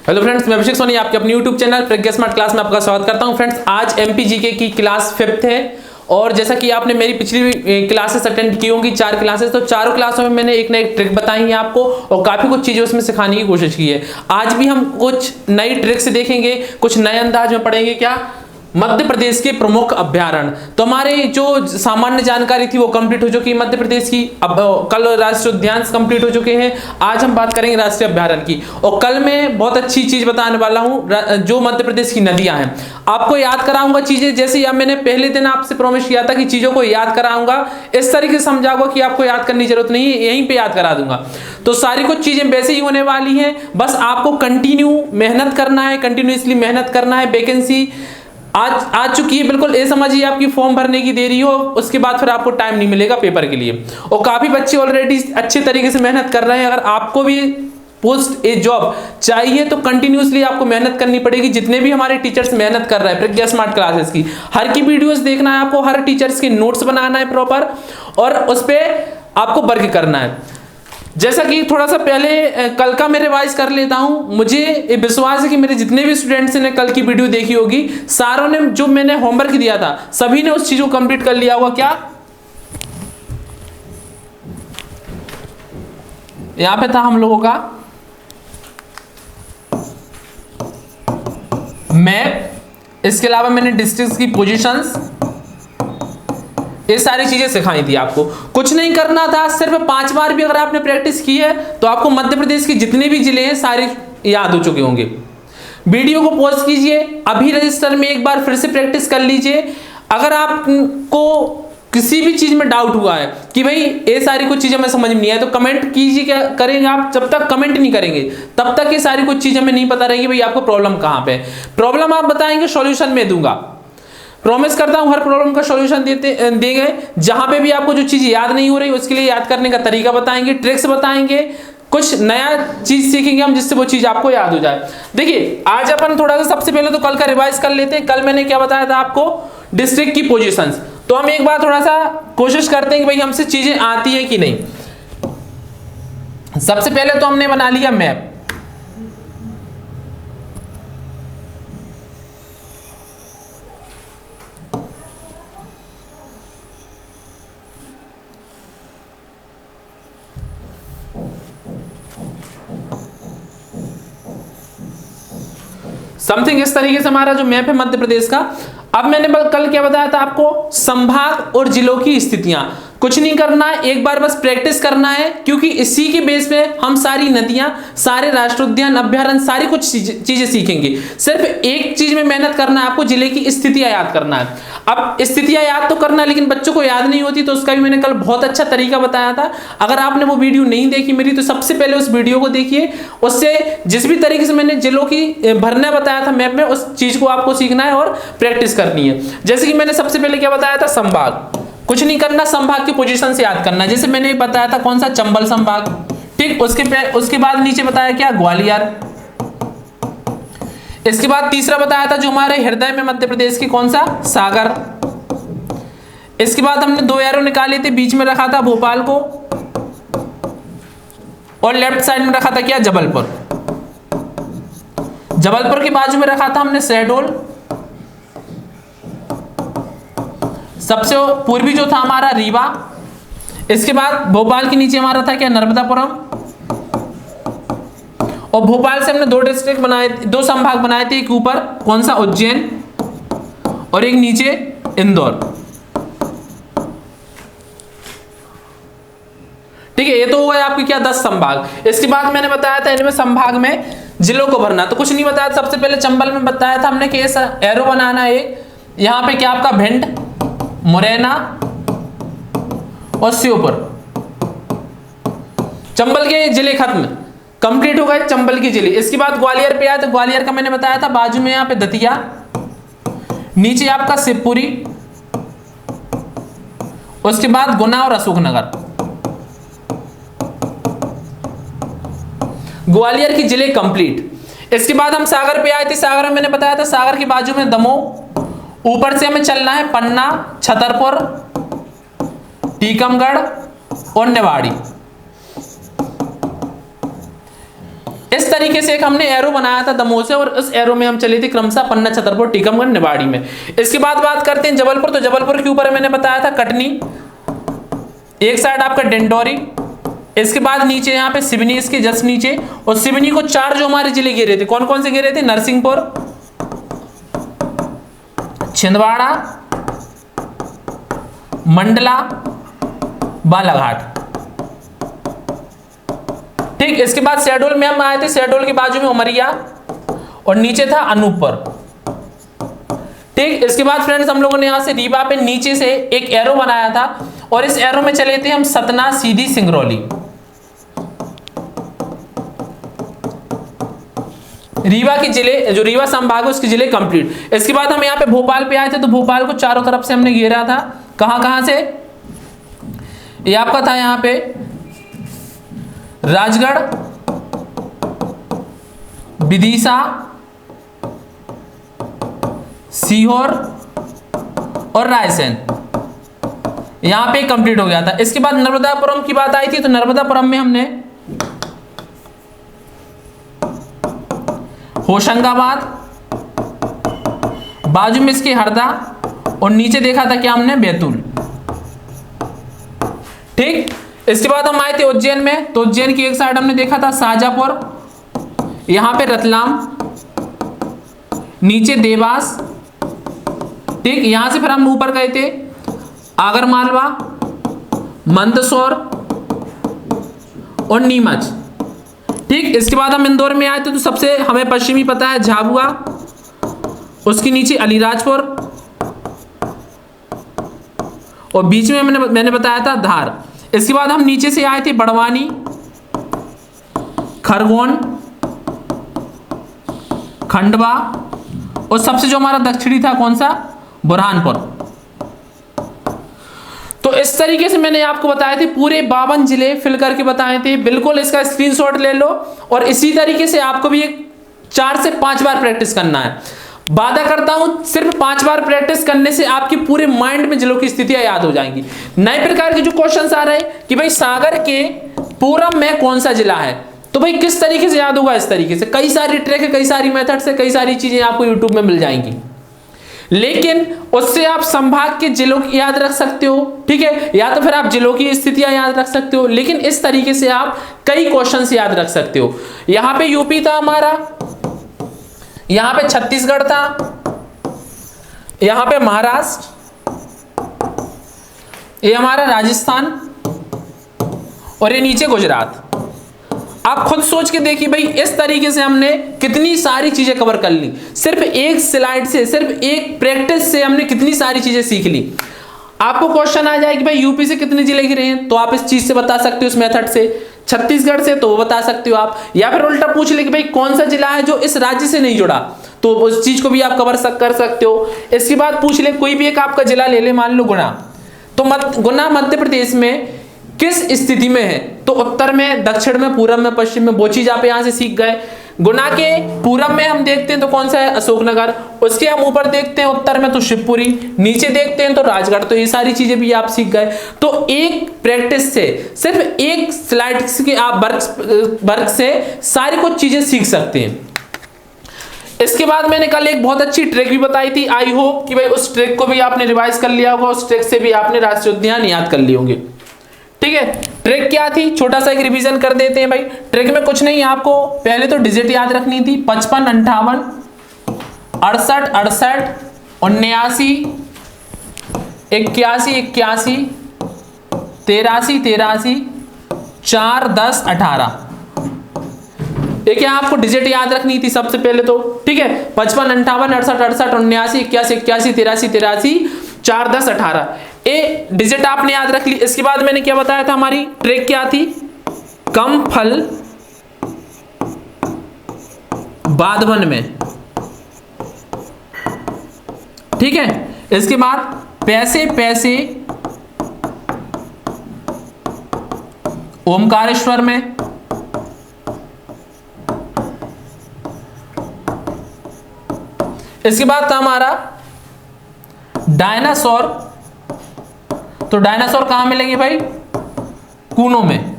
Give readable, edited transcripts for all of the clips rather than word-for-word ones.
Hello friends, मैं अभिषेक सोनी आपके अपने यूट्यूब चैनल प्रज्ञा स्मार्ट क्लास में आपका स्वागत करता हूं। फ्रेंड्स, आज एमपीजीके की क्लास 5th है और जैसा कि आपने मेरी पिछली क्लासेस अटेंड की होंगी 4 क्लासेस, तो चारों क्लासों में मैंने एक ना एक ट्रिक बताई है आपको और काफी कुछ चीजें उसमें सिखाने की कोशिश की है। आज भी हम कुछ नई ट्रिक्स देखेंगे, कुछ नए अंदाज में पढ़ेंगे। क्या? मध्य प्रदेश के प्रमुख अभ्यारण्य। तो हमारे जो सामान्य जानकारी थी वो कंप्लीट हो चुकी है मध्य प्रदेश की। अब कल राष्ट्रीय उद्यान कंप्लीट हो चुके हैं, आज हम बात करेंगे राष्ट्रीय अभ्यारण्य की। और कल मैं बहुत अच्छी चीज बताने वाला हूं, जो मध्य प्रदेश की नदियां हैं आपको याद कराऊंगा चीजें। जैसे अब मैंने पहले दिन आपसे प्रॉमिस किया था कि चीजों को याद कराऊंगा, इस तरीके से समझाऊंगा कि आपको याद करने की जरूरत नहीं है, यहीं पे याद करा दूंगा। तो सारी कुछ चीजें वैसे ही होने वाली हैं, बस आपको कंटिन्यू मेहनत करना है, कंटिन्यूअसली मेहनत करना है। वैकेंसी आज आ चुकी है, बिल्कुल ये समझिए आपकी फॉर्म भरने की देरी हो, उसके बाद फिर आपको टाइम नहीं मिलेगा पेपर के लिए। और काफी बच्चे ऑलरेडी अच्छे तरीके से मेहनत कर रहे हैं। अगर आपको भी पोस्ट ए जॉब चाहिए तो कंटिन्यूअसली आपको मेहनत करनी पड़ेगी। जितने भी हमारे टीचर्स मेहनत कर रहे हैं प्रज्ञा स्मार्ट क्लासेस की, हर की वीडियोस देखना है आपको, हर टीचर्स के नोट्स बनाना है प्रॉपर और उस पर आपको वर्क करना है। जैसा कि थोड़ा सा पहले कल का मैं रिवाइज कर लेता हूं। मुझे विश्वास है कि मेरे जितने भी स्टूडेंट्स ने कल की वीडियो देखी होगी, सारों ने जो मैंने होमवर्क दिया था सभी ने उस चीज को कंप्लीट कर लिया होगा। क्या यहां पे था हम लोगों का मैप, इसके अलावा मैंने डिस्ट्रिक्ट की पोजीशंस, ये सारी चीजें सिखाई थी आपको। कुछ नहीं करना था, सिर्फ 5 बार भी अगर आपने प्रैक्टिस की है तो आपको मध्य प्रदेश के जितने भी जिले हैं सारे याद हो चुके होंगे। वीडियो को पॉज कीजिए, अभी रजिस्टर में एक बार फिर से प्रैक्टिस कर लीजिए। अगर आपको किसी भी चीज में डाउट हुआ है कि भाई ये सारी कुछ चीजें मैं समझ में नहीं आए, तो कमेंट कीजिए। क्या करेंगे आप? जब तक कमेंट नहीं करेंगे तब तक ये सारी कुछ चीजें हमें नहीं पता रहेगी भाई आपको प्रॉब्लम कहां पे। प्रॉब्लम आप बताएंगे, सॉल्यूशन मैं दूंगा। प्रॉमिस करता हूं हर प्रॉब्लम का सॉल्यूशन देंगे। जहां पे भी आपको जो चीज याद नहीं हो रही उसके लिए याद करने का तरीका बताएंगे, ट्रिक्स बताएंगे, कुछ नया चीज सीखेंगे हम जिससे वो चीज आपको याद हो जाए। देखिए, आज अपन थोड़ा सा सबसे पहले तो कल का रिवाइज कर लेते हैं। कल मैंने क्या बताया था आपको? डिस्ट्रिक्ट की पोजीशंस। तो हम एक बार थोड़ा सा कोशिश करते हैं कि भाई हमसे चीजें आती है कि नहीं। सबसे पहले तो हमने बना लिया मैप। समथिंग इस तरीके से हमारा जो मैप है मध्य प्रदेश का। अब मैंने कल क्या बताया था आपको? संभाग और जिलों की स्थितियां। कुछ नहीं करना है, एक बार बस प्रैक्टिस करना है, क्योंकि इसी के बेस पे हम सारी नदियां, सारे राष्ट्रीय उद्यान, अभ्यारण्य, सारी कुछ चीजें सीखेंगे। सिर्फ एक चीज में मेहनत करना है आपको, जिले की स्थितियां याद करना है। अब स्थितियां याद तो करना है, लेकिन बच्चों को याद नहीं होती, तो उसका भी मैंने कल बहुत अच्छा तरीका बताया था। अगर आपने वो वीडियो नहीं देखी मेरी, तो सबसे पहले उस वीडियो को देखिए। उससे जिस भी तरीके से मैंने जिलों की भरना बताया था मैप में, उस चीज को आपको सीखना है और प्रैक्टिस करनी है। जैसे कि मैंने सबसे पहले क्या बताया था? संभाग। कुछ नहीं करना, संभाग की पोजीशन से याद करना है। जैसे मैंने बताया था कौन सा? चंबल संभाग। ठीक, उसके बाद नीचे बताया क्या? ग्वालियर। इसके बाद तीसरा बताया था जो हमारे हृदय में मध्य प्रदेश की, कौन सा? सागर। इसके बाद हमने 2 एरो निकाले थे, बीच में रखा था भोपाल को और लेफ्ट साइड में रखा था क्या? जबलपुर। जबलपुर के बाजू में रखा था हमने शहडोल। सबसे पूर्वी जो था हमारा रीवा। इसके बाद भोपाल के नीचे हमारा था क्या? नर्मदापुरम। और भोपाल से हमने 2 डिस्ट्रिक्ट बनाए, 2 संभाग बनाए थे। एक ऊपर कौन सा? उज्जैन, और एक नीचे इंदौर। ठीक है, ये तो हो गए आपके क्या? 10 संभाग। इसके बाद मैंने बताया था इनमें संभाग में जिलों को भरना। तो कुछ नहीं बताया, सबसे पहले चंबल में बताया था हमने कि एरो बनाना है। यहां पे क्या आपका? भिंड, मुरैना और श्योपुर। चंबल के जिले खत्म, कंप्लीट हो गए चंबल के जिले। इसके बाद ग्वालियर पे आया, तो ग्वालियर का मैंने बताया था बाजू में यहां पे दतिया, नीचे आपका शिवपुरी, उसके बाद गुना और अशोकनगर। ग्वालियर की जिले कंप्लीट। इसके बाद हम सागर पे आए थे। सागर में मैंने बताया था सागर के बाजू में दमोह, ऊपर से हमें चलना है पन्ना, छतरपुर, टीकमगढ़ और निवाड़ी। इस तरीके से एक हमने एरो बनाया था दमोह से, और इस एरो में हम चले थे क्रमशः पन्ना, छतरपुर, टीकमगढ़, निवाड़ी में। इसके बाद बात करते हैं जबलपुर। तो जबलपुर के ऊपर मैंने बताया था कटनी, एक साइड आपका डिंडोरी, इसके बाद नीचे यहाँ पे सिवनी, इसके जस्ट नीचे, और सिवनी को 4 जो हमारे जिले घेरे थे, कौन कौन से घेरे थे? नरसिंहपुर, छिंदवाड़ा, मंडला, बालाघाट। ठीक, इसके बाद शहडोल में हम आए थे, शहडोल के बाजू में उमरिया, और नीचे था अनूपपुर। ठीक, इसके बाद फ्रेंड्स हम लोगों ने यहां से रीवा पे नीचे से एक एरो बनाया था, और इस एरो में चले थे हम सतना, सीधी, सिंगरौली। रीवा के जिले, जो रीवा संभाग है उसके जिले कंप्लीट। इसके बाद हम यहाँ पे भोपाल पे आए थे, तो भोपाल को चारों तरफ से हमने घेरा था। कहां कहां से? ये आपका था यहाँ पे राजगढ़, विदिशा, सीहोर और रायसेन, यहां पे कंप्लीट हो गया था। इसके बाद नर्मदापुरम की बात आई थी, तो नर्मदापुरम में हमने होशंगाबाद, बाजू में इसके हरदा, और नीचे देखा था क्या हमने? बैतूल। ठीक, इसके बाद हम आए थे उज्जैन में, तो उज्जैन की एक साइड हमने देखा था शाजापुर, यहां पे रतलाम, नीचे देवास। ठीक, यहां से फिर हम ऊपर गए थे आगरमालवा, मंदसौर और नीमच। ठीक, इसके बाद हम इंदौर में आए थे, तो सबसे हमें पश्चिमी पता है झाबुआ, उसके नीचे अलीराजपुर, और बीच में मैंने बताया था धार। इसके बाद हम नीचे से आए थे बड़वानी, खरगोन, खंडवा, और सबसे जो हमारा दक्षिणी था कौन सा? बुरहानपुर। तो इस तरीके से मैंने आपको बताए थे, पूरे 52 जिले फिल करके बताए थे। बिल्कुल इसका स्क्रीनशॉट ले लो, और इसी तरीके से आपको भी एक 4 से 5 बार प्रैक्टिस करना है। वादा करता हूं सिर्फ 5 बार प्रैक्टिस करने से आपके पूरे माइंड में जिलों की स्थितियां याद हो जाएंगी। नए प्रकार के जो क्वेश्चंस आ रहे हैं कि भाई सागर के पूरब में कौन सा जिला है, तो भाई किस तरीके से याद होगा? इस तरीके से कई सारी ट्रिक है, कई सारी मेथड से कई सारी चीजें आपको यूट्यूब में मिल जाएंगी, लेकिन उससे आप संभाग के जिलों की याद रख सकते हो। ठीक है, या तो फिर आप जिलों की स्थितियां याद रख सकते हो, लेकिन इस तरीके से आप कई क्वेश्चंस याद रख सकते हो। यहां पे यूपी था हमारा, यहां पे छत्तीसगढ़ था, यहां पे महाराष्ट्र, ये हमारा राजस्थान, और ये नीचे गुजरात। आप खुद सोच के देखिए भाई, इस तरीके से हमने कितनी सारी चीजें कवर कर ली, सिर्फ एक स्लाइड से, सिर्फ एक प्रैक्टिस से हमने कितनी सारी चीजें सीख ली। आपको क्वेश्चन आ जाए कि भाई यूपी से कितने जिले घिरे हैं, तो आप इस चीज से बता सकते हो, इस मेथड से। छत्तीसगढ़ से तो वो बता सकते हो आप, या फिर उल्टा पूछ ले कि भाई कौन सा जिला है जो इस राज्य से नहीं जुड़ा, तो उस चीज को भी आप कवर कर सकते हो। इसके बाद पूछ ले कोई भी एक आपका जिला ले ले, मान लो गुना, तो गुना मध्य प्रदेश में किस स्थिति में है, तो उत्तर में, दक्षिण में, पूरब में, पश्चिम में, वो चीज आप यहां से सीख गए। गुना के पूरब में हम देखते हैं तो कौन सा है? अशोकनगर। उसके हम ऊपर देखते हैं उत्तर में तो शिवपुरी, नीचे देखते हैं तो राजगढ़। तो ये सारी चीजें भी आप सीख गए। तो एक प्रैक्टिस से, सिर्फ एक स्लाइड के आप वर्क से सारी कुछ चीजें सीख सकते हैं। इसके बाद मैंने कल एक बहुत अच्छी ट्रिक भी बताई थी, आई होप कि भाई उस ट्रिक को भी आपने रिवाइज कर लिया होगा, उस ट्रिक से भी आपने राष्ट्रीय उद्यान याद कर लिए होंगे। ठीक है, ट्रिक क्या थी? छोटा सा एक रिवीजन कर देते हैं भाई। ट्रिक में कुछ नहीं, आपको पहले तो डिजिट याद रखनी थी, 55, 58, 68, 68, 79, 81, 81, 83, 83, 4, 10, 18। देखिए आपको डिजिट याद रखनी थी सबसे पहले तो। ठीक है, 55, 58, 68, 68, 79, 81, 81, 83, 83, 4, 10, 18। ए डिजिट आपने याद रख ली। इसके बाद मैंने क्या बताया था, हमारी ट्रिक क्या थी? कम फल बादवन में। ठीक है, इसके बाद पैसे पैसे ओमकारेश्वर में। इसके बाद था हमारा डायनासोर। तो डायनासोर कहां मिलेंगे भाई? कूनों में।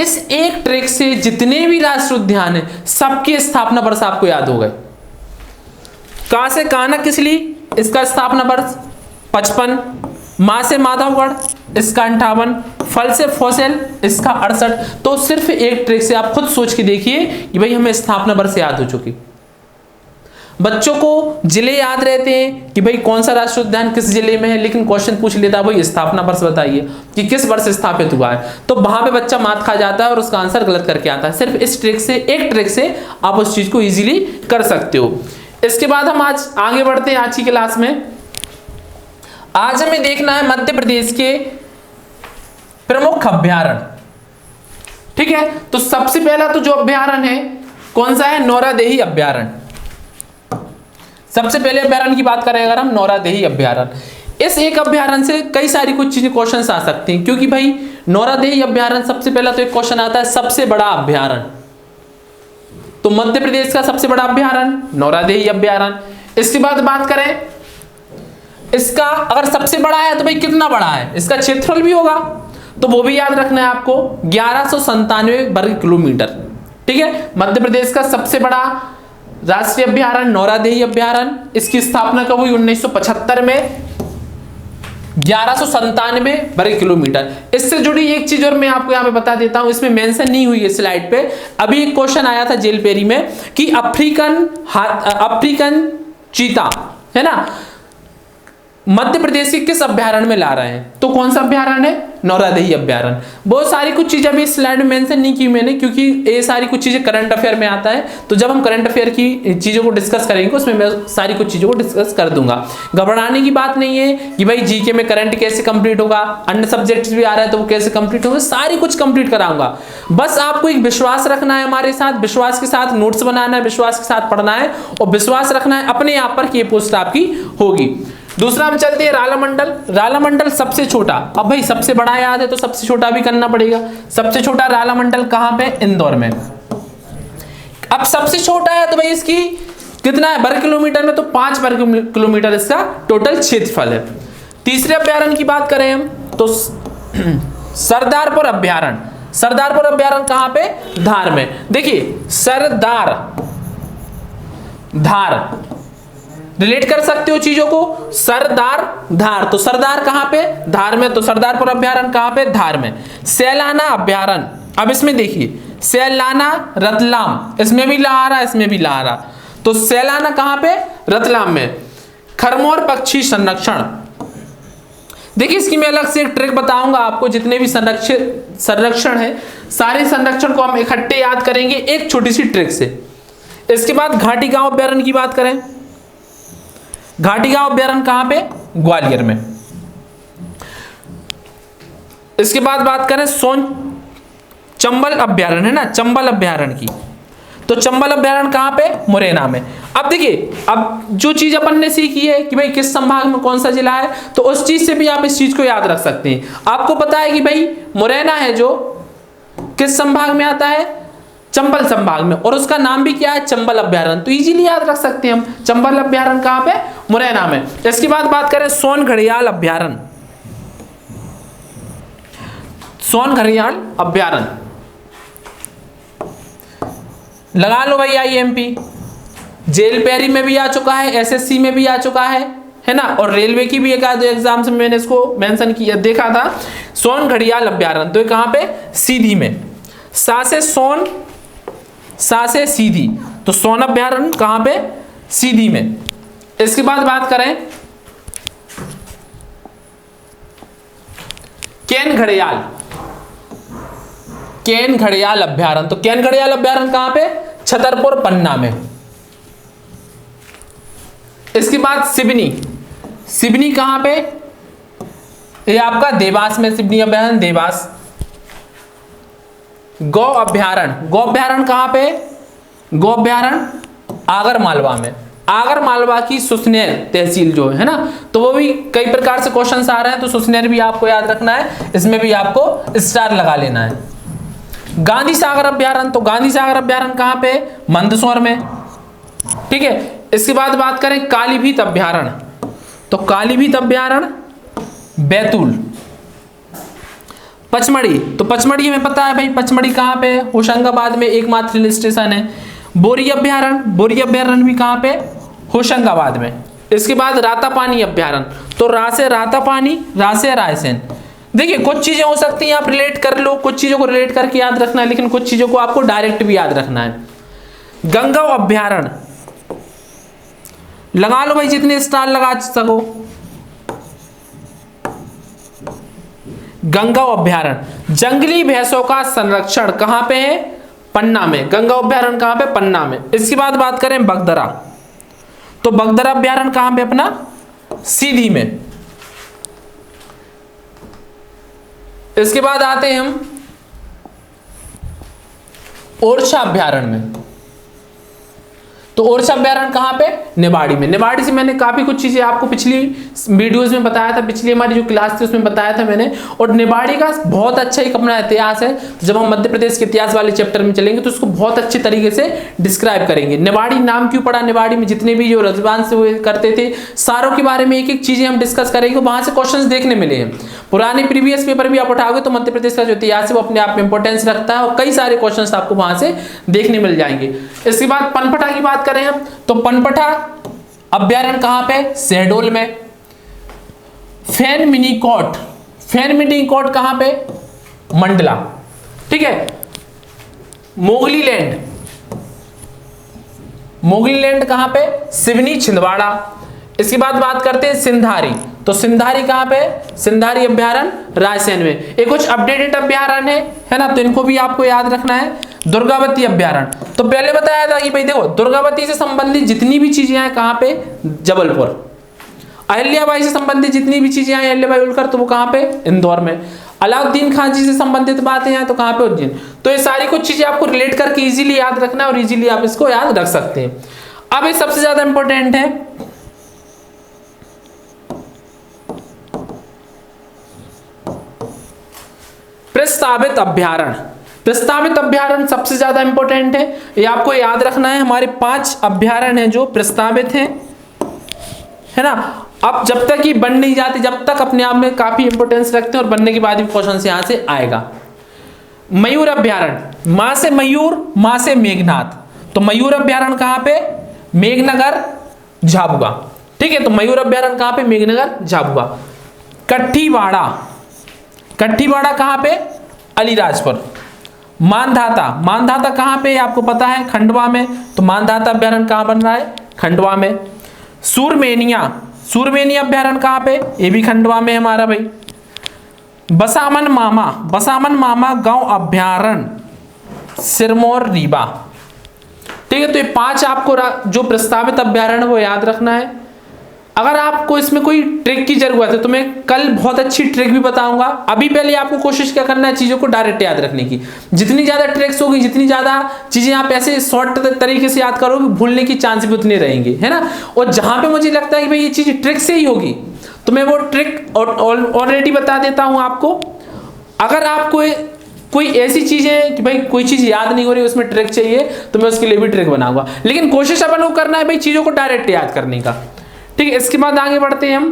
इस एक ट्रिक से जितने भी राष्ट्रीय उद्यान है सबकी स्थापना वर्ष आपको याद हो गए। कहां से कान्हा किसली, इसका स्थापना वर्ष 55, मां से माधवगढ़ इसका 58, फल से फॉसिल इसका 68। तो सिर्फ एक ट्रिक से आप खुद सोच के देखिए कि भाई हमें स्थापना वर्ष याद हो चुकी। बच्चों को जिले याद रहते हैं कि भाई कौन सा राष्ट्रीय उद्यान किस जिले में है, लेकिन क्वेश्चन पूछ लेता है भाई स्थापना वर्ष बताइए कि किस वर्ष स्थापित हुआ है, तो वहां पे बच्चा मात खा जाता है और उसका आंसर गलत करके आता है। सिर्फ इस ट्रिक से, एक ट्रिक से आप उस चीज को इजीली कर सकते हो। इसके बाद हम आज आगे बढ़ते हैं आज की क्लास में। आज हमें देखना है मध्य प्रदेश के प्रमुख अभ्यारण्य। ठीक है, तो सबसे पहला तो जो अभ्यारण्य है कौन सा है, नौरादेही अभ्यारण्य। सबसे पहले अभ्यारण्य की बात करें अगर हम, नौरादेही अभ्यारण्य। इस एक अभ्यारण्य से कई सारी कुछ चीजें क्वेश्चन आ सकती हैं, क्योंकि भाई नौरादेही अभ्यारण्य सबसे पहला तो एक क्वेश्चन आता है सबसे बड़ा अभ्यारण्य। तो मध्य प्रदेश का सबसे बड़ा अभ्यारण्य नौरादेही अभ्यारण्य। इसके बाद बात करें इसका, अगर सबसे बड़ा है तो भाई कितना बड़ा है, इसका क्षेत्रफल भी होगा, तो वो भी याद रखना है आपको, 1197 वर्ग किलोमीटर। ठीक है, मध्य प्रदेश का सबसे बड़ा राष्ट्रीय अभ्यारण्य नौरादेही अभ्यारण्य। इसकी स्थापना कब हुई, 1975 में, 1197 वर्ग किलोमीटर। इससे जुड़ी एक चीज और मैं आपको यहाँ पे बता देता हूं, इसमें मेंशन नहीं हुई है स्लाइड पे। अभी एक क्वेश्चन आया था जेल पेरी में कि अफ्रीकन चीता है ना, मध्य प्रदेश के किस अभ्यारण्य में ला रहे हैं, तो कौन सा अभ्यारण्य है, नौरादेही अभ्यारण्य। बहुत सारी कुछ चीजें अभी स्लाइड में मेंशन नहीं की मैंने, क्योंकि ये सारी कुछ चीजें करंट अफेयर में आता है, तो जब हम करंट अफेयर की चीजों को डिस्कस करेंगे उसमें मैं सारी कुछ चीजों को डिस्कस कर दूंगा। घबराने की बात नहीं है कि भाई जीके में करंट कैसे कंप्लीट होगा, अन्य सब्जेक्ट्स भी आ रहा है तो वो कैसे कंप्लीट होगा, सारी कुछ कंप्लीट कराऊंगा। बस आपको एक विश्वास रखना है हमारे साथ, विश्वास के साथ नोट्स बनाना है, विश्वास के साथ पढ़ना है और विश्वास रखना है अपने आप पर कि ये पोस्ट आपकी होगी। दूसरा हम चलते हैं रालामंडल। रालामंडल सबसे छोटा, अब भाई सबसे बड़ा याद है तो सबसे छोटा भी करना पड़ेगा। सबसे छोटा रालामंडल कहां पे, इंदौर में। अब सबसे छोटा है तो भाई इसकी कितना है वर्ग किलोमीटर में, तो 5 वर्ग किलोमीटर इसका टोटल क्षेत्रफल है। तीसरे अभ्यारण्य की बात करें हम तो सरदारपुर अभ्यारण्य। सरदारपुर अभ्यारण्य कहां पे, धार में। देखिए सरदार धार रिलेट कर सकते हो चीजों को, सरदार धार, तो सरदार कहां पे, धार में, तो सरदारपुर अभ्यारण्य कहां पे, धार में। सैलाना अभ्यारण्य, अब इसमें देखिए सैलाना रतलाम, इसमें भी ला आ रहा, इसमें भी ला आ रहा, तो सैलाना कहां पे, रतलाम में। खरमोर पक्षी संरक्षण, देखिए इसकी मैं अलग से एक ट्रिक बताऊंगा आपको, जितने भी संरक्षण है सारे संरक्षण को हम इकट्ठे याद करेंगे एक छोटी सी ट्रिक से। इसके बाद घाटी गांव अभ्यारण्य की बात करें, घाटी गांव अभ्यारण्य कहां पे, ग्वालियर में। इसके बाद बात करें चंबल अभ्यारण्य है ना, चंबल अभ्यारण्य की, तो चंबल अभ्यारण्य कहां पे, मुरैना में। अब देखिए, अब जो चीज अपन ने सीखी है कि भाई किस संभाग में कौन सा जिला है, तो उस चीज से भी आप इस चीज को याद रख सकते हैं। आपको पता है कि भाई मुरैना है जो किस संभाग में आता है, चंबल संभाग में, और उसका नाम भी क्या है, चंबल अभ्यारण्य, तो इजीली याद रख सकते हैं हम। चंबल अभ्यारण्य कहां पे, मुरैना में। इसके बाद बात करें सोन घड़ियाल अभ्यारण्य। सोन घड़ियाल अभ्यारण्य लगा लो भाई, आईएमपी जेल पेरी में भी आ चुका है, एसएससी में भी आ चुका है ना, और रेलवे की भी एक आध एग्जाम से मैंने इसको मेंशन किया देखा था। सोन घड़ियाल अभ्यारण्य, तो कहां पे, सीधी में। सा से सोन, सा से सीधी, तो सोन अभ्यारण्य कहां पे, सीधी में। इसके बाद बात करें केन घड़ियाल, केन घड़ियाल अभ्यारण्य, तो केन घड़ियाल अभ्यारण्य कहां पे, छतरपुर पन्ना में। इसके बाद सिवनी, सिवनी कहां पे, ये आपका देवास में, सिवनी अभ्यारण्य देवास। गौ अभ्यारण्य, गौ अभ्यारण्य कहां पे, गौ अभ्यारण्य आगर मालवा में। आगर मालवा की सुसनेर तहसील जो है ना, तो वो भी कई प्रकार से क्वेश्चंस आ रहे हैं, तो सुसनेर भी आपको याद रखना है, इसमें भी आपको स्टार लगा लेना है। गांधी सागर अभ्यारण्य, तो गांधी सागर अभ्यारण्य कहां पे, मंदसौर में। ठीक है, इसके बाद बात करें कालीभीत अभ्यारण्य, तो कालीभीत अभ्यारण्य बैतूल। पचमढ़ी, तो पचमढ़ी हमें पता है भाई, पचमढ़ी कहाँ पे है? होशंगाबाद में एकमात्र हिल स्टेशन है। बोरी अभ्यारण्य, बोरी अभ्यारण्य भी कहाँ पे? होशंगाबाद में। इसके बाद रातापानी अभ्यारण्य, तो रा से रातापानी, रा से रायसेन। देखिए कुछ चीजें हो सकती हैं आप रिलेट कर लो, कुछ चीजों को रिलेट करके याद रखना है, लेकिन कुछ चीजों को आपको डायरेक्ट भी याद रखना है। गंगा अभ्यारण्य, लगा लो भाई जितने स्टार लगा सको। गंगा अभ्यारण्य, जंगली भैंसों का संरक्षण कहां पे है? पन्ना में। गंगा अभ्यारण्य कहां पे? पन्ना में। इसके बाद बात करें बगदरा, तो बगदरा अभ्यारण्य कहां पे अपना? सीधी में। इसके बाद आते हैं हम ओरछा अभ्यारण्य में, तो ओरछा अभ्यारण्य कहां पे? निवाड़ी में। निवाड़ी से मैंने काफी कुछ चीजें आपको पिछली वीडियोस में बताया था, पिछली हमारी जो क्लास थी उसमें बताया था मैंने। और निवाड़ी का बहुत अच्छा एक अपना इतिहास है, जब हम मध्य प्रदेश के इतिहास वाले चैप्टर में चलेंगे तो उसको बहुत अच्छे तरीके से डिस्क्राइब करेंगे। निवाड़ी नाम क्यों पड़ा? निवाड़ी में जितने भी जो राजवंश हुए करते थे सारों के बारे में एक एक चीजें हम डिस्कस करेंगे। वहां से क्वेश्चन देखने मिले हैं, पुराने प्रीवियस पेपर भी आप उठाओगे तो मध्य प्रदेश का जो इतिहास है वो अपने आप में इंपॉर्टेंस रखता है और कई सारे क्वेश्चन आपको वहां से देखने मिल जाएंगे। इसके बाद पनपटा की बात करें हम, तो पनपटा अभ्यारण्य कहां पे? शहडोल में। फैन मिनीकोट, फैन मिनीकोट कहां पे? मंडला। ठीक है। मोगली लैंड, मोगली लैंड कहां पे? सिवनी छिंदवाड़ा। इसके बाद बात करते हैं सिंधारी, तो सिंधारी कहां पे? सिंधारी अभ्यारण्य रायसेन में। ये कुछ अपडेटेड अभ्यारण्य है ना, तो इनको भी आपको याद रखना है। दुर्गावती अभ्यारण्य, तो पहले बताया था कि भाई देखो दुर्गावती से संबंधित जितनी भी चीजें हैं कहां पे? जबलपुर। अहिल्याबाई से संबंधित जितनी भी चीजें हैं अहिल्याबाई होलकर, तो वो कहां पे? इंदौर में। अलाउद्दीन खान जी से संबंधित बातें हैं तो कहां पे? उज्जैन। तो ये सारी कुछ चीजें आपको रिलेट करके इजीली याद रखना है और इजीली आप इसको याद रख सकते हैं। अब ये सबसे ज्यादा इंपॉर्टेंट है, प्रस्तावित अभ्यारण्य। प्रस्तावित अभ्यारण्य सबसे ज्यादा इंपॉर्टेंट है, ये आपको याद रखना है। हमारे 5 अभ्यारण्य हैं जो प्रस्तावित हैं, है ना। अब जब तक ये बन नहीं जाते, जब तक अपने आप में काफी इंपॉर्टेंस रखते हैं और बनने के बाद भी क्वेश्चन यहां से आएगा। मयूर अभ्यारण्य, मां से मयूर, मां से मेघनाथ, तो मयूर अभ्यारण्य कहां पे? मेघनगर झाबुआ। ठीक है, तो मयूर अभ्यारण्य कहां पे? मेघनगर झाबुआ। कट्ठीवाड़ा, कट्ठीवाड़ा कहां पे? अलीराजपुर। मानधाता, मानधाता कहां पे? आपको पता है खंडवा में, तो मानधाता अभ्यारण्य कहां बन रहा है? खंडवा में। सुरमेनिया, सुरमेनिया अभ्यारण्य कहां पे? ये भी खंडवा में हमारा भाई। बसामन मामा, बसामन मामा गांव अभ्यारण्य सिरमौर रीवा। ठीक है, तो ये 5 आपको जो प्रस्तावित अभ्यारण्य वो याद रखना है। अगर आपको इसमें कोई ट्रिक की जरूरत है तो मैं कल बहुत अच्छी ट्रिक भी बताऊंगा। अभी पहले आपको कोशिश क्या करना है, चीजों को डायरेक्ट याद रखने की। जितनी ज्यादा ट्रिक्स होगी, जितनी ज्यादा चीजें आप ऐसे शॉर्ट तरीके से याद करोगे, भूलने की चांस भी उतने रहेंगे, है ना। और जहां पे मुझे लगता है कि भाई ये चीज ट्रिक से ही होगी तो मैं वो ट्रिक ऑलरेडी बता देता हूं आपको। अगर आपको कोई ऐसी चीज है कि भाई कोई चीज याद नहीं हो रही, उसमें ट्रिक चाहिए, तो मैं उसके लिए भी ट्रिक बनाऊंगा, लेकिन कोशिश अपन को करना है भाई चीजों को डायरेक्ट याद करने का। ठीक है, इसके बाद आगे बढ़ते हैं हम।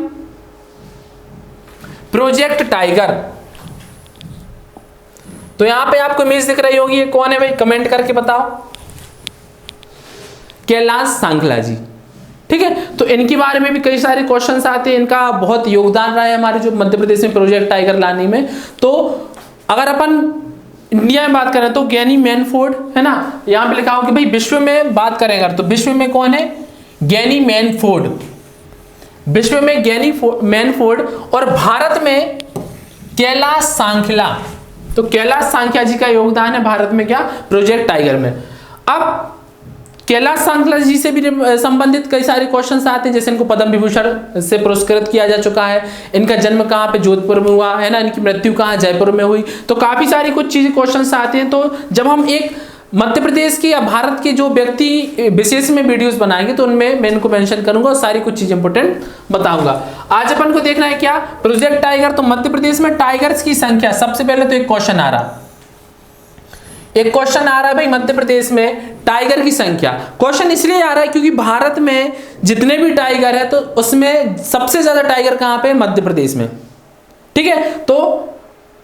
प्रोजेक्ट टाइगर, तो यहां पे आपको इमेज दिख रही होगी, ये कौन है भाई? कमेंट करके बताओ। कैलाश सांखला जी। ठीक है, तो इनके बारे में भी कई सारे क्वेश्चंस आते हैं, इनका बहुत योगदान रहा है हमारे जो मध्य प्रदेश में प्रोजेक्ट टाइगर लाने में। तो अगर अपन इंडिया में बात करें तो ज्ञानी मैनफोर्ड, है ना, यहां पे लिखा हो कि भाई विश्व में बात करें अगर, तो विश्व में कौन है? ज्ञानी मैनफोर्ड। विश्व में ज्ञानी मैनफोर्ड, और भारत में कैलाश सांखला। तो कैलाश सांखला जी का योगदान है भारत में क्या? प्रोजेक्ट टाइगर में। अब कैलाश सांखला जी से भी संबंधित कई सारे क्वेश्चंस आते हैं, जैसे इनको पद्म विभूषण से पुरस्कृत किया जा चुका है। इनका जन्म कहाँ पे? जोधपुर में हुआ, है ना। इनकी मृत्यु कहाँ? जयपुर में हुई। तो काफी सारी कुछ चीजें क्वेश्चंस आते हैं। तो जब हम एक मध्य प्रदेश की या भारत के जो व्यक्ति विशेष में वीडियोस बनाएंगे तो उनमें मैं इनको मेंशन करूंगा और सारी कुछ चीजें इंपोर्टेंट बताऊंगा। आज अपन को देखना है क्या? Project tiger. तो मध्य प्रदेश में टाइगर्स की संख्या, सबसे पहले तो एक क्वेश्चन आ रहा है भाई, मध्य प्रदेश में टाइगर की संख्या। क्वेश्चन इसलिए आ रहा है क्योंकि भारत में जितने भी टाइगर है तो उसमें सबसे ज्यादा टाइगर कहां पे? मध्य प्रदेश में। ठीक है, तो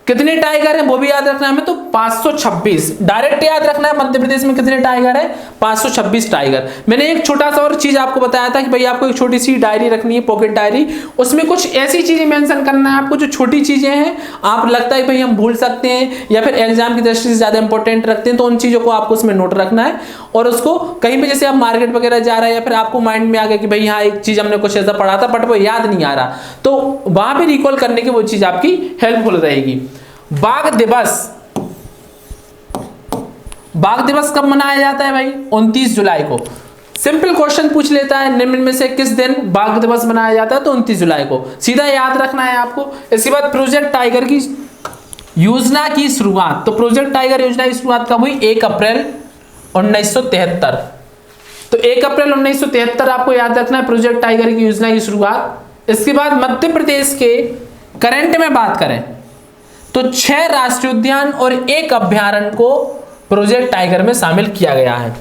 कितने टाइगर हैं वो भी याद रखना है हमें, तो 526 डायरेक्ट याद रखना है। मध्य प्रदेश में कितने टाइगर है? 526 टाइगर। मैंने एक छोटा सा और चीज आपको बताया था कि भाई आपको एक छोटी सी डायरी रखनी है, पॉकेट डायरी, उसमें कुछ ऐसी चीजें मेंशन करना है आपको जो छोटी चीजें हैं, आप लगता है भाई हम भूल सकते हैं या फिर एग्जाम की दृष्टि से ज्यादा इंपॉर्टेंट रखते हैं, तो उन चीजों को आपको उसमें नोट रखना है। और उसको कहीं पे जैसे आप मार्केट वगैरह जा रहे हैं या फिर आपको माइंड में आ गया कि भाई हाँ एक चीज हमने कुछ ऐसा पढ़ा था बट वो याद नहीं आ रहा, तो वहां पे रिकॉल करने की वो चीज आपकी हेल्पफुल रहेगी। बाघ दिवस, बाघ दिवस कब मनाया जाता है भाई? 29 जुलाई को। सिंपल क्वेश्चन पूछ लेता है, निम्न में से किस दिन बाघ दिवस मनाया जाता है? तो 29 जुलाई को, सीधा याद रखना है आपको। इसके बाद प्रोजेक्ट टाइगर की योजना की शुरुआत, तो प्रोजेक्ट टाइगर योजना की शुरुआत कब हुई? 1 अप्रैल 1973। तो 1 अप्रैल 1973 आपको याद रखना है प्रोजेक्ट टाइगर की योजना की शुरुआत। इसके बाद मध्य प्रदेश के करंट में बात करें तो 6 राष्ट्रीय उद्यान और 1 अभ्यारण्य को प्रोजेक्ट टाइगर में शामिल किया गया है।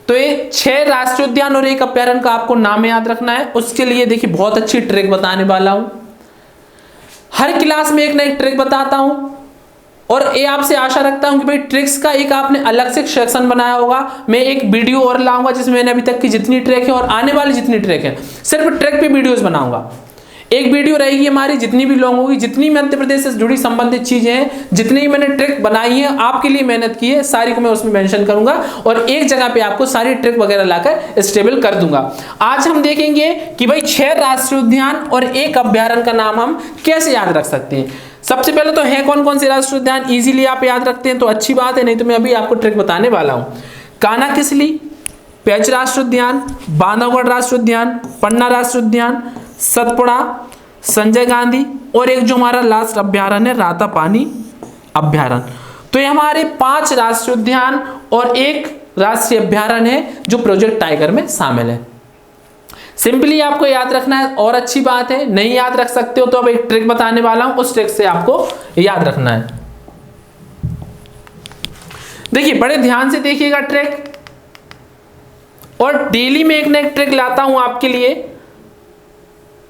तो ये 6 राष्ट्रीय उद्यान और 1 अभ्यारण्य का आपको नाम याद रखना है। उसके लिए देखिए बहुत अच्छी ट्रिक बताने वाला हूं, हर क्लास में एक ना एक ट्रिक बताता हूं, और ये आपसे आशा रखता हूं कि भाई ट्रिक्स का एक आपने अलग से सेक्शन बनाया होगा। मैं एक वीडियो और लाऊंगा जिसमें मैंने अभी तक की जितनी ट्रिक है और आने वाली जितनी ट्रिक है सिर्फ ट्रिक पे वीडियोस बनाऊंगा। एक वीडियो रहेगी हमारी जितनी भी लॉन्ग होगी, जितनी मध्य प्रदेश से जुड़ी संबंधित चीजें हैं, जितनी भी मैंने ट्रिक बनाई है आपके लिए मेहनत की है, सारी को मैं उसमें मेंशन करूंगा और एक जगह पे आपको सारी ट्रिक वगैरह लाकर स्टेबल कर दूंगा। आज हम देखेंगे कि भाई 6 राष्ट्रीय उद्यान और 1 अभ्यारण्य का नाम हम कैसे याद रख सकते हैं। सबसे पहले तो है कौन कौन से राष्ट्रीय उद्यान, इजीली आप याद रखते हैं तो अच्छी बात है, नहीं तो मैं अभी आपको ट्रिक बताने वाला हूं। कान्हा-किसली, पेंच राष्ट्रीय उद्यान, बांधवगढ़ राष्ट्रीय उद्यान, पन्ना राष्ट्रीय उद्यान, सतपुड़ा, संजय गांधी, और एक जो हमारा लास्ट अभ्यारण्य है रातापानी अभ्यारण्य। तो ये हमारे 5 राष्ट्रीय उद्यान और 1 राष्ट्रीय अभ्यारण्य है जो प्रोजेक्ट टाइगर में शामिल है। सिंपली आपको याद रखना है, और अच्छी बात है नहीं याद रख सकते हो तो अब एक ट्रिक बताने वाला हूं, उस ट्रिक से आपको याद रखना है। देखिए बड़े ध्यान से देखिएगा ट्रिक, और डेली में एक ना एक ट्रिक लाता हूं आपके लिए।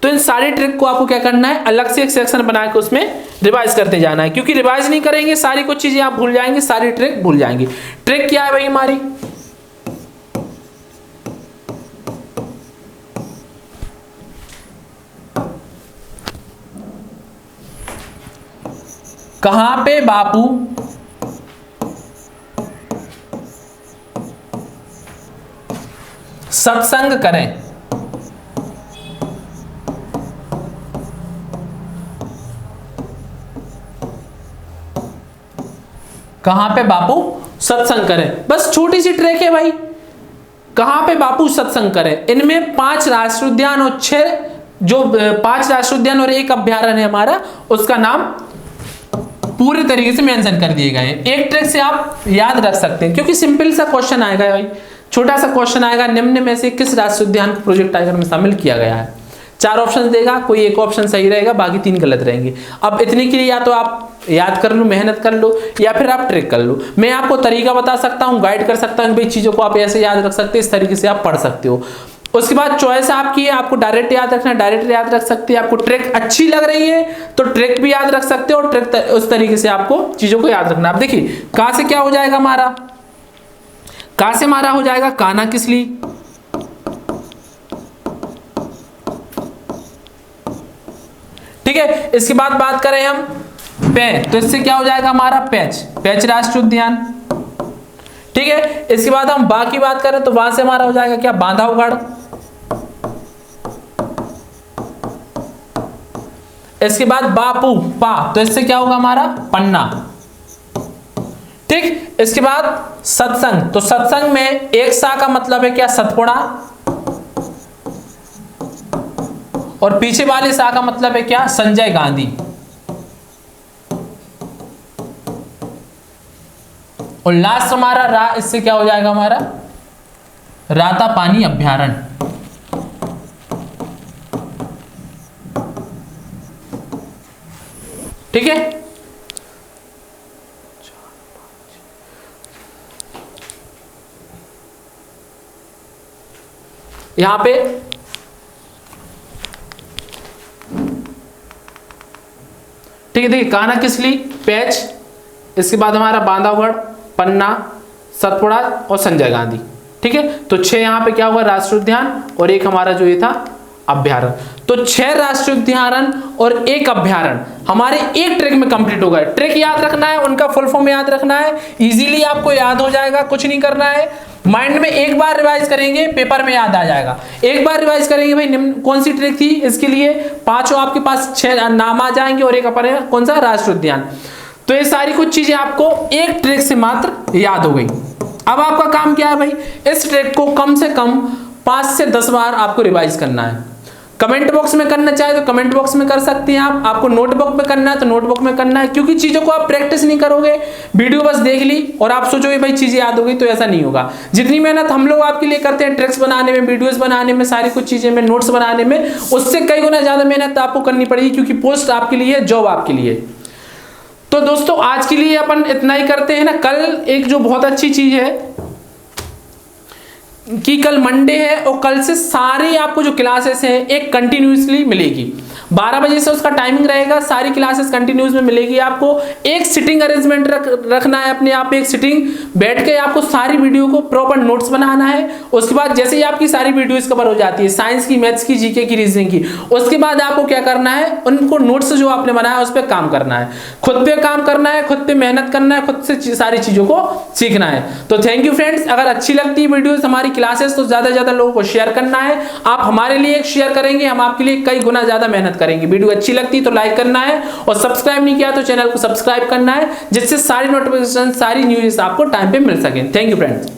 तो इन सारी ट्रिक को आपको क्या करना है, अलग से एक सेक्शन बना के उसमें रिवाइज करते जाना है, क्योंकि रिवाइज नहीं करेंगे सारी कुछ चीजें आप भूल जाएंगे, सारी ट्रिक भूल जाएंगे। ट्रिक क्या है भाई हमारी, कहां पे बापू सत्संग करें? कहां पे बापू सत्संग करें, बस छोटी सी ट्रिक है भाई। कहां पे बापू सत्संग करें, इनमें 5 राष्ट्रीय उद्यान और 6 जो 5 राष्ट्रीय उद्यान और 1 अभ्यारण्य है हमारा, उसका नाम पूरे तरीके से मेंशन कर दिए गए हैं। एक ट्रिक से आप याद रख सकते हैं, क्योंकि सिंपल सा क्वेश्चन आएगा भाई, छोटा सा क्वेश्चन आएगा, निम्न में से किस राष्ट्रीय उद्यान को प्रोजेक्ट टाइगर में शामिल किया गया है। 4 ऑप्शन देगा, कोई एक ऑप्शन सही रहेगा, बाकी 3 गलत रहेंगे। अब इतने के लिए या तो आप याद कर लो, मेहनत कर लो, या फिर आप ट्रिक कर लो। मैं आपको तरीका बता सकता हूं, गाइड कर सकता हूं भाई चीजों को आप ऐसे याद रख सकते हैं, इस तरीके से आप पढ़ सकते हो। उसके बाद चॉइस आपकी है, आपको डायरेक्ट याद रखना है, डायरेक्ट याद रख सकते हैं। आपको ट्रिक अच्छी लग रही है तो ट्रिक भी याद रख सकते हो, और ट्रिक उस तरीके से आपको चीजों को याद रखना। आप देखिए कहां से क्या हो जाएगा हमारा, कहां से हमारा हो जाएगा कान्हा-किसली, ठीक है। इसके बाद बात करें हम पेंच, तो इससे क्या हो जाएगा हमारा पेंच, पेंच राष्ट्रीय उद्यान, ठीक है। इसके बाद हम बा की बात करें तो वहां से हमारा हो जाएगा क्या, बांधवगढ़। इसके बाद बापू पा, तो इससे क्या होगा हमारा पन्ना, ठीक। इसके बाद सत्संग, तो सत्संग में एक सा का मतलब है क्या, सतपुड़ा, और पीछे वाले सा का मतलब है क्या, संजय गांधी। और लास्ट हमारा रा, इससे क्या हो जाएगा हमारा रातापानी अभ्यारण्य, ठीक है। यहां पे ठीक है, देखिए कान्हा किसली, पेच, इसके बाद हमारा बांधवगढ़, पन्ना, सतपुड़ा और संजय गांधी। ठीक है, तो 6 यहाँ पे क्या हुआ राष्ट्रीय उद्यान और एक हमारा जो ये था अभ्यारण्य। तो 6 राष्ट्रीय उद्यान और 1 अभ्यारण्य हमारे एक ट्रैक में कंप्लीट हो गए। ट्रैक याद रखना है, उनका फुल फॉर्म याद रखना है, इजीली आपको याद हो जाएगा, कुछ नहीं करना है। माइंड में एक बार रिवाइज करेंगे, पेपर में याद आ जाएगा। एक बार रिवाइज करेंगे भाई कौन सी ट्रैक थी, इसके लिए 5 आपके पास 6 नाम आ जाएंगे और एक अपने कौन सा राष्ट्रीय उद्यान। तो ये सारी कुछ चीजें आपको एक ट्रैक से मात्र याद हो गई। अब आपका काम क्या है भाई, इस ट्रैक को कम से कम 5 से 10 बार आपको रिवाइज करना है। कमेंट बॉक्स में करना चाहे तो कमेंट बॉक्स में कर सकते हैं आप, आपको नोटबुक में करना है तो नोटबुक में करना है, क्योंकि चीजों को आप प्रैक्टिस नहीं करोगे, वीडियो बस देख ली और आप सोचोगे भाई चीजें याद हो गई, तो ऐसा नहीं होगा। जितनी मेहनत हम लोग आपके लिए करते हैं ट्रिक्स बनाने में, वीडियोस बनाने में, सारी कुछ चीजें में, नोट्स बनाने में, उससे कई गुना ज्यादा मेहनत आपको करनी पड़ेगी, क्योंकि पोस्ट आपके लिए, जॉब आपके लिए। तो दोस्तों आज के लिए अपन इतना ही करते हैं ना। कल एक जो बहुत अच्छी चीज है कि कल मंडे है और कल से सारी आपको जो क्लासेस है एक कंटिन्यूसली मिलेगी। 12 बजे से उसका टाइमिंग रहेगा, सारी क्लासेस कंटिन्यूस में मिलेगी आपको। एक सिटिंग अरेंजमेंट रखना है अपने आप, एक सिटिंग बैठ के आपको सारी वीडियो को प्रॉपर नोट्स बनाना है। उसके बाद जैसे ही आपकी सारी वीडियोस कवर हो जाती है, साइंस की, मैथ्स की, जीके की, रीजनिंग की, उसके बाद आपको क्या करना है, उनको नोट्स जो आपने बनाया उस पर काम करना है, खुद पे काम करना है, खुद पे मेहनत करना है, खुद से सारी चीजों को सीखना है। तो थैंक यू फ्रेंड्स, अगर अच्छी लगती है वीडियो हमारी क्लासेस तो ज्यादा से ज्यादा लोगों को शेयर करना है। आप हमारे लिए एक शेयर करेंगे, हम आपके लिए कई गुना ज्यादा मेहनत करेंगे। वीडियो अच्छी लगती तो लाइक करना है और सब्सक्राइब नहीं किया तो चैनल को सब्सक्राइब करना है, जिससे सारी नोटिफिकेशन, सारी न्यूज़ आपको टाइम पे मिल सके। Thank you friends.